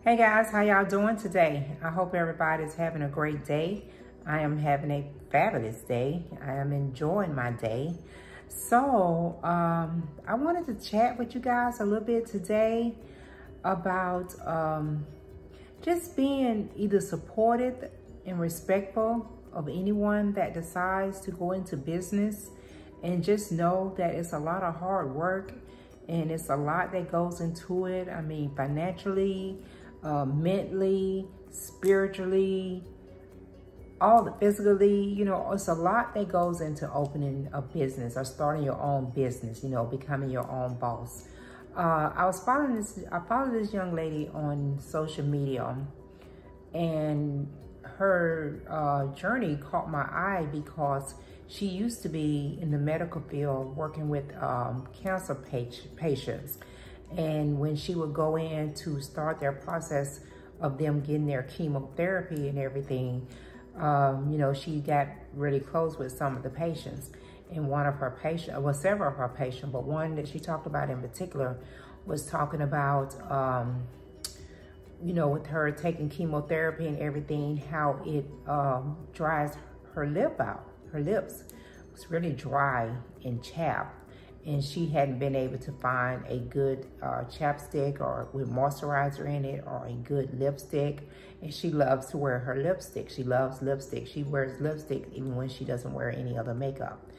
Hey guys, how y'all doing today? I hope everybody's having a great day. I am having a fabulous day. I am enjoying my day. So, I wanted to chat with you guys a little bit today about just being either supported and respectful of anyone that decides to go into business, and just know that it's a lot of hard work and it's a lot that goes into it. I mean, financially, mentally, spiritually, physically, you know, it's a lot that goes into opening a business or starting your own business, you know, becoming your own boss. I followed this young lady on social media, and her journey caught my eye because she used to be in the medical field working with cancer patients. And when she would go in to start their process of them getting their chemotherapy and everything, you know, she got really close with some of the patients. And one of her patients, well, several of her patients, but one that she talked about in particular was talking about, you know, with her taking chemotherapy and everything, how it dries her lip out. Her lips was really dry and chapped. And she hadn't been able to find a good chapstick or with moisturizer in it, or a good lipstick. And she loves to wear her lipstick. She loves lipstick. She wears lipstick even when she doesn't wear any other makeup.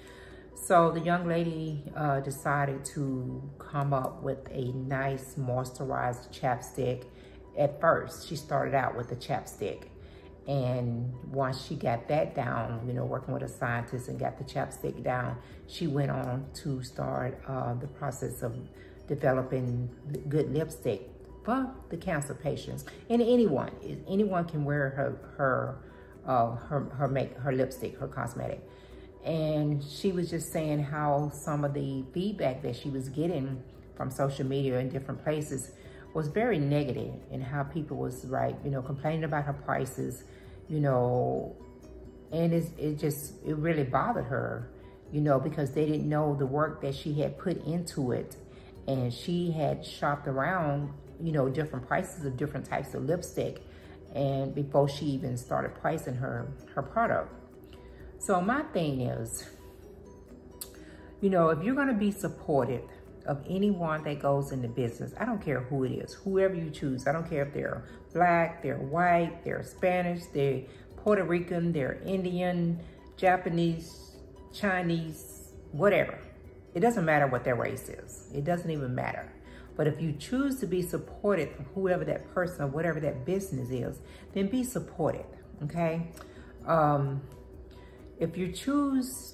So the young lady decided to come up with a nice moisturized chapstick. At first, she started out with the chapstick. And once she got that down, you know, working with a scientist and got the chapstick down, she went on to start the process of developing good lipstick for the cancer patients. And anyone can wear her lipstick, her cosmetic. And she was just saying how some of the feedback that she was getting from social media and different places was very negative, and how people was you know, complaining about her prices, you know, and it really bothered her, you know, because they didn't know the work that she had put into it. And she had shopped around, you know, different prices of different types of lipstick, and before she even started pricing her product. So my thing is, you know, if you're going to be supportive of anyone that goes into business, I don't care who it is, whoever you choose. I don't care if they're black, they're white, they're Spanish, they're Puerto Rican, they're Indian, Japanese, Chinese, whatever. It doesn't matter what their race is. It doesn't even matter. But if you choose to be supported of whoever that person or whatever that business is, then be supported, okay? If you choose,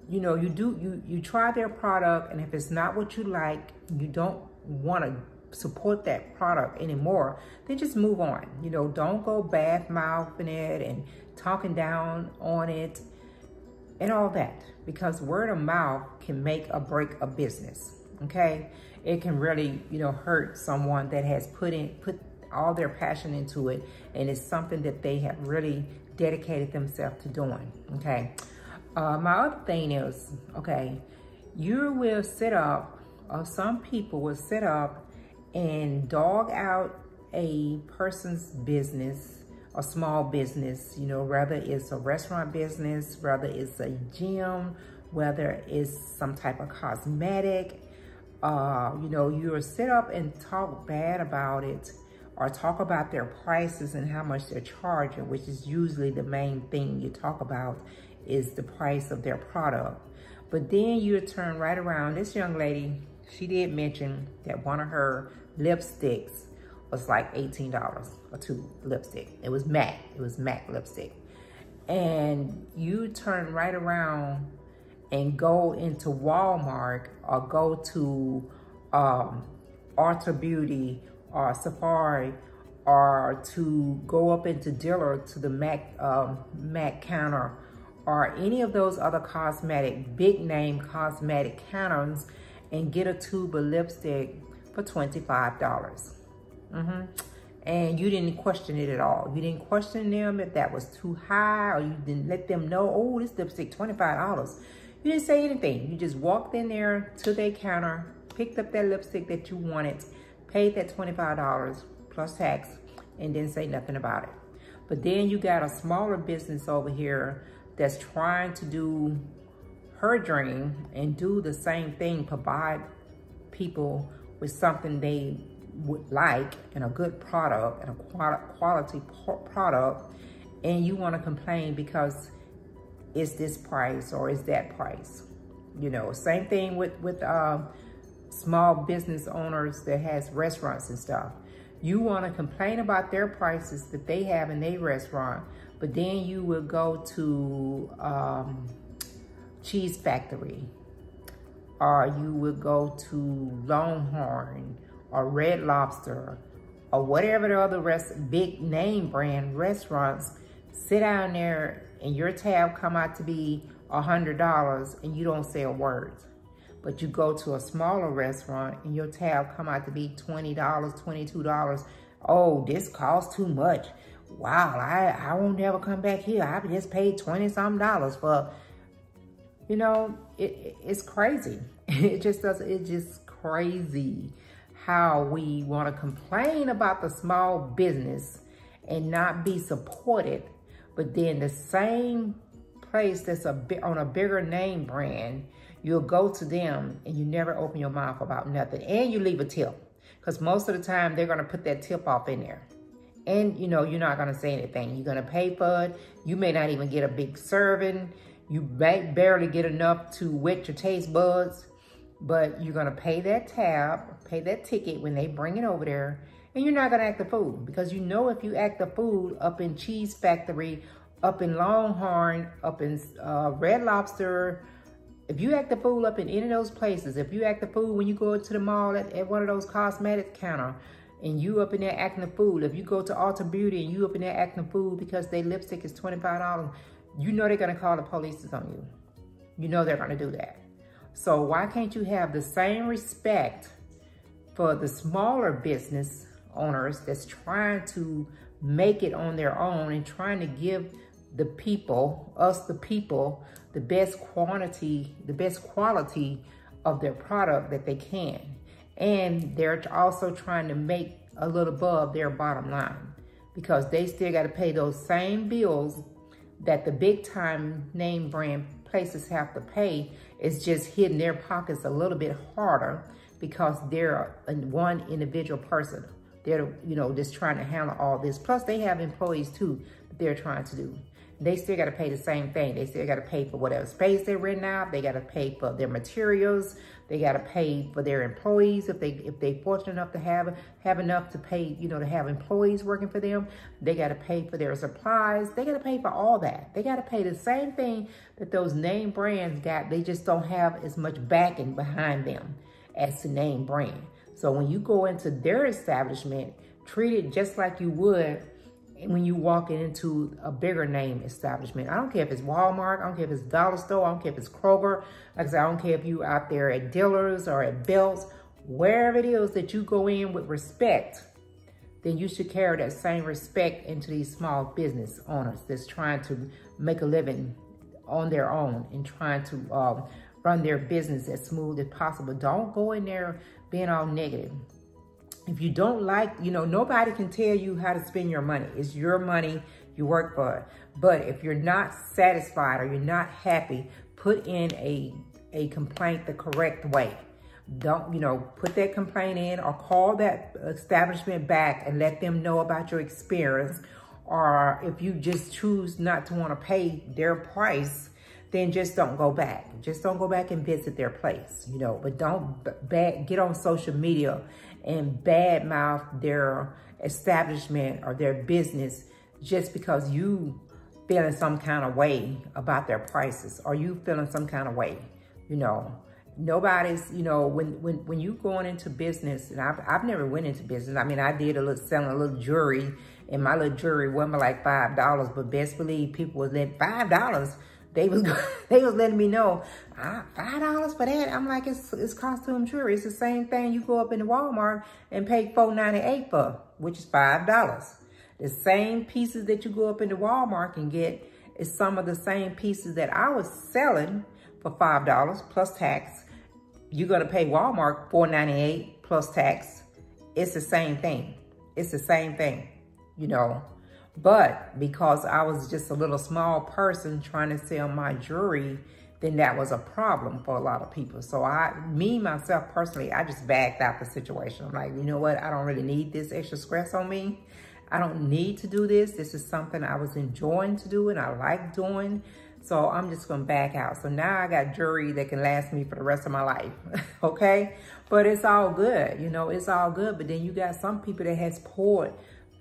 you know, you try their product, and if it's not what you like, you don't want to support that product anymore, then just move on. You know, don't go bad mouthing it and talking down on it and all that, because word of mouth can make or break a business, okay? It can really, you know, hurt someone that has put all their passion into it, and it's something that they have really dedicated themselves to doing, okay? My other thing is, okay, you will sit up, or some people will sit up and dog out a person's business, a small business, you know, whether it's a restaurant business, whether it's a gym, whether it's some type of cosmetic, you know, you will sit up and talk bad about it, or talk about their prices and how much they're charging, which is usually the main thing you talk about, is the price of their product. But then you turn right around. This young lady, she did mention that one of her lipsticks was like $18 or two lipstick. It was MAC lipstick. And you turn right around and go into Walmart, or go to Ulta Beauty or Safari, or to go up into Diller to the MAC counter, or any of those other big name cosmetic counters, and get a tube of lipstick for $25. And you didn't question it at all. You didn't question them if that was too high, or you didn't let them know, oh, this lipstick, $25. You didn't say anything. You just walked in there to their counter, picked up that lipstick that you wanted, paid that $25 plus tax, and didn't say nothing about it. But then you got a smaller business over here that's trying to do her dream and do the same thing, provide people with something they would like and a good product and a quality product, and you want to complain because it's this price or it's that price. You know, same thing with small business owners that has restaurants and stuff. You want to complain about their prices that they have in their restaurant, but then you will go to Cheese Factory, or you will go to Longhorn or Red Lobster or whatever the other big name brand restaurants, sit down there and your tab come out to be $100 and you don't say a word. But you go to a smaller restaurant and your tab come out to be $20, $22. Oh, this costs too much. Wow, I won't never come back here. I just paid $20-something for, you know, it's crazy. It's just crazy how we want to complain about the small business and not be supported. But then the same place that's on a bigger name brand, you'll go to them and you never open your mouth about nothing. And you leave a tip. Because most of the time, they're going to put that tip off in there. And, you know, you're not going to say anything. You're going to pay for it. You may not even get a big serving. You may barely get enough to wet your taste buds. But you're going to pay that tab, pay that ticket when they bring it over there. And you're not going to act the fool. Because you know if you act the fool up in Cheese Factory, up in Longhorn, up in Red Lobster, if you act the fool up in any of those places, if you act the fool when you go into the mall at one of those cosmetic counter, and you up in there acting the fool, if you go to Ulta Beauty and you up in there acting the fool because their lipstick is $25, you know they're going to call the police on you. You know they're going to do that. So why can't you have the same respect for the smaller business owners that's trying to make it on their own and trying to give the people, us the people, the best quality of their product that they can. And they're also trying to make a little above their bottom line because they still got to pay those same bills that the big time name brand places have to pay. It's just hitting their pockets a little bit harder because they're one individual person. They're, you know, just trying to handle all this. Plus they have employees too that they're trying to do. They still got to pay the same thing. They still got to pay for whatever space they're renting out. They got to pay for their materials. They got to pay for their employees if they fortunate enough to have enough to pay, you know, to have employees working for them. They got to pay for their supplies. They got to pay for all that. They got to pay the same thing that those name brands got. They just don't have as much backing behind them as the name brand. So when you go into their establishment, treat it just like you would when you walk into a bigger name establishment. I don't care if it's Walmart, I don't care if it's Dollar Store, I don't care if it's Kroger. Like I said, I don't care if you out there at Dillard's or at Belts, wherever it is that you go in with respect, then you should carry that same respect into these small business owners that's trying to make a living on their own and trying to run their business as smooth as possible. Don't go in there being all negative. If you don't like, you know, nobody can tell you how to spend your money. It's your money, you work for it. But if you're not satisfied or you're not happy, put in a complaint the correct way. Don't, you know, put that complaint in or call that establishment back and let them know about your experience. Or if you just choose not to want to pay their price, then just don't go back. Just don't go back and visit their place, you know. But don't get on social media and badmouth their establishment or their business just because you feeling some kind of way about their prices or you feeling some kind of way, you know. Nobody's, you know, when you going into business, and I've never went into business. I mean, I did selling a little jewelry, and my little jewelry wasn't like $5, but best believe people was letting $5. They was letting me know, $5 for that? I'm like, it's costume jewelry. It's the same thing you go up in the Walmart and pay $4.98 for, which is $5. The same pieces that you go up in the Walmart and get is some of the same pieces that I was selling for $5 plus tax. You're gonna pay Walmart $4.98 plus tax. It's the same thing. It's the same thing. you know. But because I was just a little small person trying to sell my jewelry, then that was a problem for a lot of people. So myself personally, I just backed out the situation. I'm like, you know what? I don't really need this extra stress on me. I don't need to do this. This is something I was enjoying to do and I like doing. So I'm just gonna back out. So now I got jewelry that can last me for the rest of my life, okay? But it's all good, you know, it's all good. But then you got some people that has poured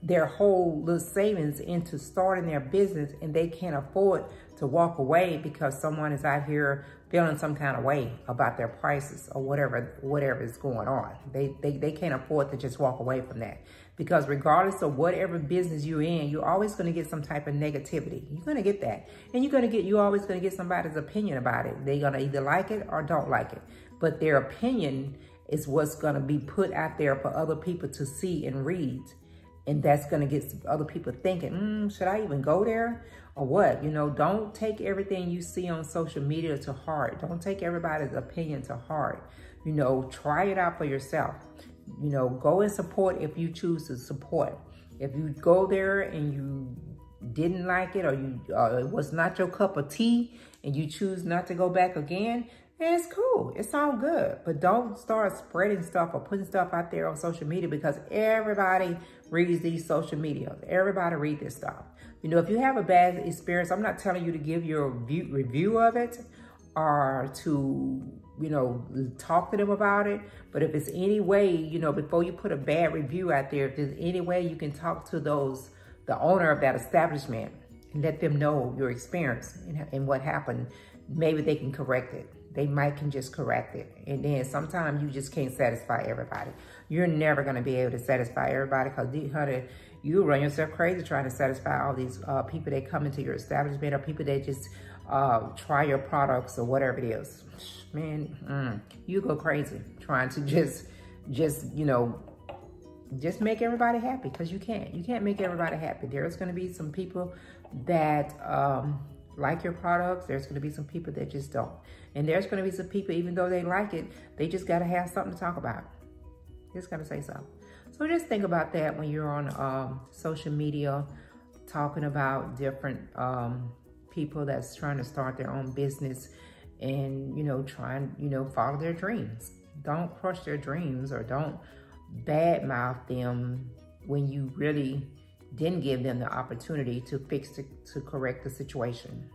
their whole little savings into starting their business and they can't afford to walk away because someone is out here feeling some kind of way about their prices or whatever is going on. They can't afford to just walk away from that, because regardless of whatever business you're in, you're always going to get some type of negativity. You're going to get that. And you're always going to get somebody's opinion about it. They're going to either like it or don't like it. But their opinion is what's going to be put out there for other people to see and read. And that's going to get other people thinking, should I even go there or what? You know, don't take everything you see on social media to heart. Don't take everybody's opinion to heart. You know, try it out for yourself. You know, go and support if you choose to support. If you go there and you didn't like it, or it was not your cup of tea and you choose not to go back again, it's cool. It's all good. But don't start spreading stuff or putting stuff out there on social media, because everybody reads these social media. Everybody read this stuff. You know, if you have a bad experience, I'm not telling you to give your review of it or to, you know, talk to them about it. But if it's any way, you know, before you put a bad review out there, if there's any way you can talk to the owner of that establishment and let them know your experience and what happened, maybe they can correct it. They can just correct it. And then sometimes you just can't satisfy everybody. You're never going to be able to satisfy everybody, because honey, you run yourself crazy trying to satisfy all these people that come into your establishment, or people that just try your products or whatever it is. Man, you go crazy trying to just, you know, just make everybody happy, because you can't. You can't make everybody happy. There's going to be some people that like your products. There's going to be some people that just don't. And there's going to be some people, even though they like it, they just got to have something to talk about. Just got to say something. So just think about that when you're on social media, talking about different people that's trying to start their own business and, you know, trying, you know, follow their dreams. Don't crush their dreams, or don't badmouth them when you really didn't give them the opportunity to to correct the situation.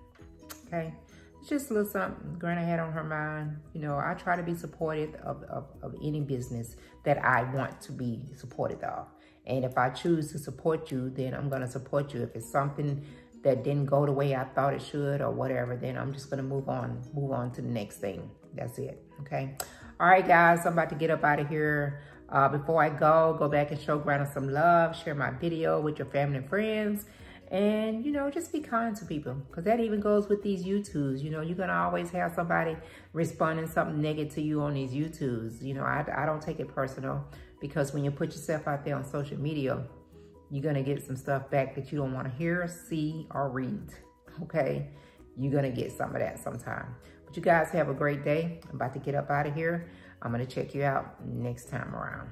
Okay? It's just a little something Granna had on her mind. You know, I try to be supportive of any business that I want to be supported of. And if I choose to support you, then I'm going to support you. If it's something that didn't go the way I thought it should or whatever, then I'm just going to move on to the next thing. That's it. Okay. All right, guys, I'm about to get up out of here. Before I go back and show Granna some love, share my video with your family and friends. And, you know, just be kind to people, because that even goes with these YouTubes. You know, you're going to always have somebody responding something negative to you on these YouTubes. You know, I don't take it personal, because when you put yourself out there on social media, you're going to get some stuff back that you don't want to hear, see, or read. Okay? You're going to get some of that sometime. But you guys have a great day. I'm about to get up out of here. I'm going to check you out next time around.